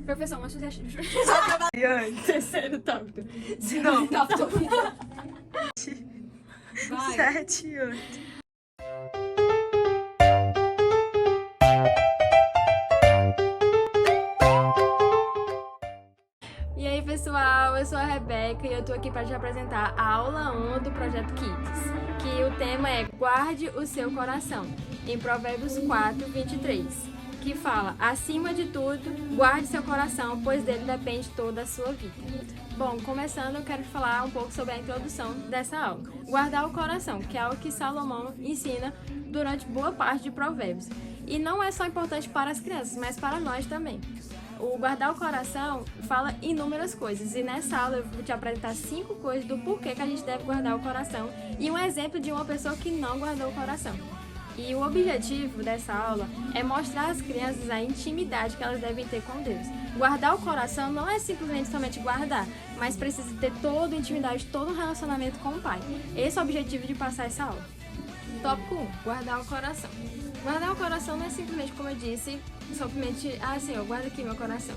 Professor, mas você... Terceiro tópico. Não, tópico. Vai. 7 e 8. E aí, pessoal, eu sou a Rebeca e eu tô aqui para te apresentar a aula 1 do Projeto Kids, que o tema é Guarde o seu coração, em Provérbios 4, 23, que fala, acima de tudo, guarde seu coração, pois dele depende toda a sua vida. Bom, começando, eu quero falar um pouco sobre a introdução dessa aula. Guardar o coração, que é algo que Salomão ensina durante boa parte de Provérbios. E não é só importante para as crianças, mas para nós também. O guardar o coração fala inúmeras coisas, e nessa aula eu vou te apresentar 5 coisas do porquê que a gente deve guardar o coração e um exemplo de uma pessoa que não guardou o coração. E o objetivo dessa aula é mostrar às crianças a intimidade que elas devem ter com Deus. Guardar o coração não é simplesmente somente guardar, mas precisa ter toda a intimidade, todo o relacionamento com o Pai. Esse é o objetivo de passar essa aula. Tópico 1. Guardar o coração. Guardar o coração não é simplesmente, como eu disse, simplesmente, Senhor, guarda aqui meu coração.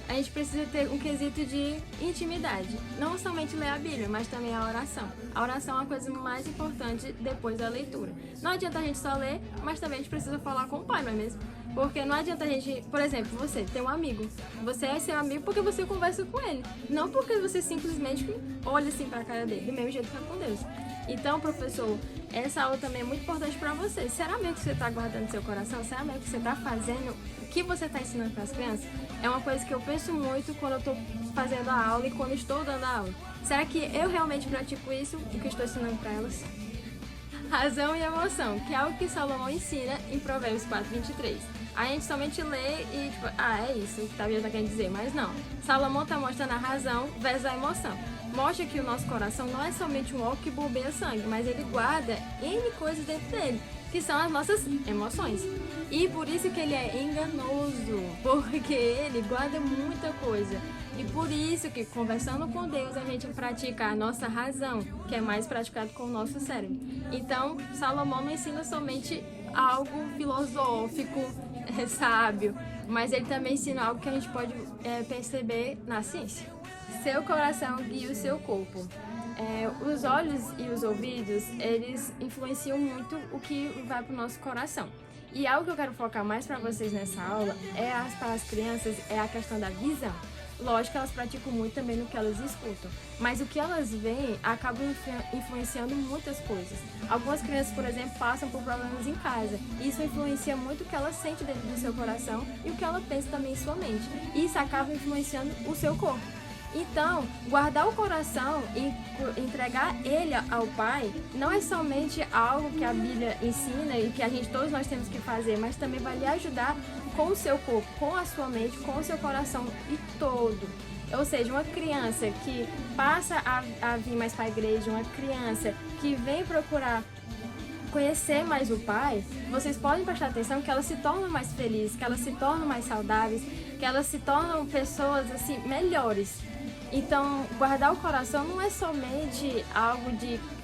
A gente precisa ter um quesito de intimidade. Não somente ler a Bíblia, mas também a oração. A oração é a coisa mais importante depois da leitura. Não adianta a gente só ler, mas também a gente precisa falar com o Pai, não é mesmo? Porque não adianta a gente, por exemplo, você tem um amigo. Você é seu amigo porque você conversa com ele. Não porque você simplesmente olha assim pra cara dele, do mesmo jeito que é com Deus. Então, professor, essa aula também é muito importante para você. Será mesmo que você está guardando seu coração? Será mesmo que você está fazendo o que você está ensinando para as crianças? É uma coisa que eu penso muito quando eu estou fazendo a aula e quando estou dando a aula. Será que eu realmente pratico isso, o que estou ensinando para elas? Razão e emoção, que é algo que Salomão ensina em Provérbios 4, 23. A gente somente lê e tipo, é isso que a Bíblia está querendo dizer, mas não. Salomão está mostrando a razão versus a emoção. Mostra que o nosso coração não é somente um órgão que bombeia sangue, mas ele guarda N coisas dentro dele, que são as nossas emoções. E por isso que ele é enganoso, porque ele guarda muita coisa. E por isso que, conversando com Deus, a gente pratica a nossa razão, que é mais praticado com o nosso cérebro. Então, Salomão não ensina somente algo filosófico, sábio, mas ele também ensina algo que a gente pode perceber na ciência. Seu coração guia o seu corpo. Os olhos e os ouvidos, eles influenciam muito o que vai para o nosso coração. E algo que eu quero focar mais para vocês nessa aula, para as crianças, é a questão da visão. Lógico que elas praticam muito também no que elas escutam, mas o que elas veem acaba influenciando muitas coisas. Algumas crianças, por exemplo, passam por problemas em casa. Isso influencia muito o que ela sente dentro do seu coração e o que ela pensa também em sua mente. Isso acaba influenciando o seu corpo. Então, guardar o coração e entregar ele ao Pai não é somente algo que a Bíblia ensina e que todos nós temos que fazer, mas também vai lhe ajudar com o seu corpo, com a sua mente, com o seu coração e todo. Ou seja, uma criança que passa a vir mais para a igreja, uma criança que vem procurar conhecer mais o Pai, vocês podem prestar atenção que elas se tornam mais felizes, que elas se tornam mais saudáveis, que elas se tornam pessoas assim melhores. Então, guardar o coração não é somente algo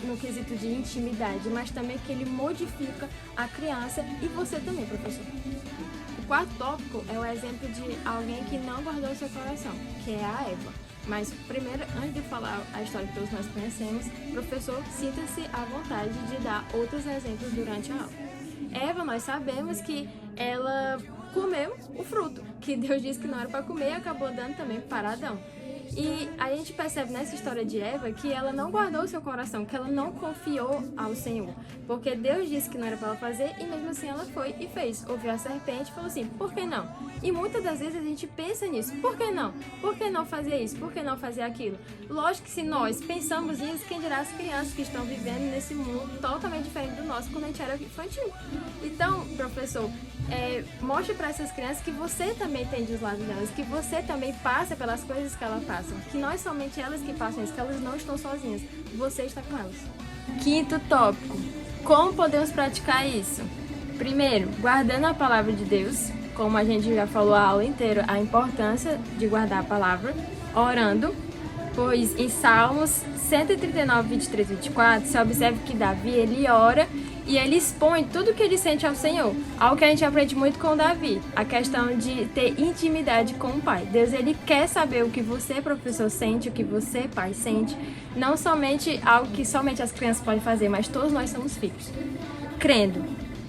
no quesito de intimidade, mas também que ele modifica a criança e você também, professor. O quarto tópico é o exemplo de alguém que não guardou o seu coração, que é a Eva. Mas primeiro, antes de falar a história que todos nós conhecemos, professor, sinta-se à vontade de dar outros exemplos durante a aula. Eva, nós sabemos que ela comeu o fruto, que Deus disse que não era para comer e acabou dando também para Adão. E a gente percebe nessa história de Eva que ela não guardou o seu coração, que ela não confiou ao Senhor. Porque Deus disse que não era para ela fazer e mesmo assim ela foi e fez. Ouviu a serpente e falou assim, por que não? E muitas das vezes a gente pensa nisso, por que não? Por que não fazer isso? Por que não fazer aquilo? Lógico que se nós pensamos nisso, quem dirá as crianças que estão vivendo nesse mundo totalmente diferente do nosso quando a gente era infantil. Então, professor, mostre para essas crianças que você também tem dos lados delas, que você também passa pelas coisas que elas passam, que não é somente elas que passam isso, que elas não estão sozinhas, você está com elas. Quinto tópico, como podemos praticar isso? Primeiro, guardando a palavra de Deus, como a gente já falou a aula inteira, a importância de guardar a palavra, orando, pois em Salmos 139, 23 e 24, se observa que Davi, ele ora e ele expõe tudo o que ele sente ao Senhor. Algo que a gente aprende muito com Davi, a questão de ter intimidade com o Pai. Deus, ele quer saber o que você, professor, sente, o que você, pai, sente. Não somente algo que somente as crianças podem fazer, mas todos nós somos filhos. Crendo.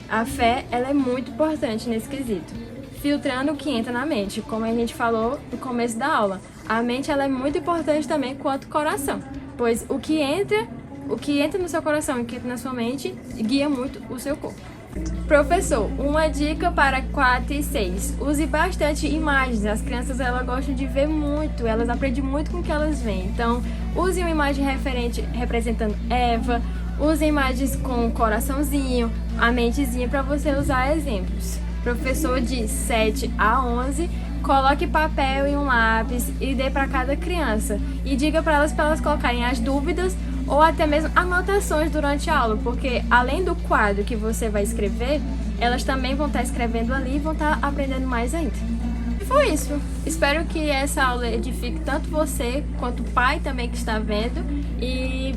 A fé, ela é muito importante nesse quesito. Filtrando o que entra na mente, como a gente falou no começo da aula. A mente, ela é muito importante também quanto o coração, pois o que entra no seu coração e o que entra na sua mente guia muito o seu corpo. Professor, uma dica para 4 e 6. Use bastante imagens. As crianças, elas gostam de ver muito, elas aprendem muito com o que elas veem. Então, use uma imagem representando Eva, use imagens com o coraçãozinho, a mentezinha, para você usar exemplos. Professor, de 7 a 11, coloque papel e um lápis e dê para cada criança. E diga para elas colocarem as dúvidas ou até mesmo anotações durante a aula, porque além do quadro que você vai escrever, elas também vão estar escrevendo ali e vão estar aprendendo mais ainda. E foi isso. Espero que essa aula edifique tanto você quanto o pai também que está vendo. E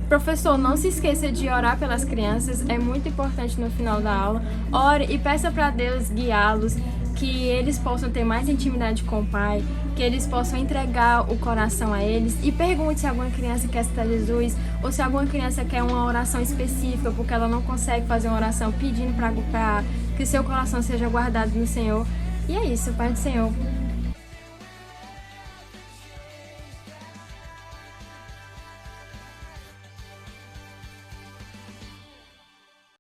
professor, não se esqueça de orar pelas crianças, é muito importante no final da aula. Ore e peça para Deus guiá-los, que eles possam ter mais intimidade com o Pai, que eles possam entregar o coração a eles, e pergunte se alguma criança quer aceitar Jesus, ou se alguma criança quer uma oração específica, porque ela não consegue fazer uma oração pedindo para que seu coração seja guardado no Senhor. E é isso, Pai do Senhor.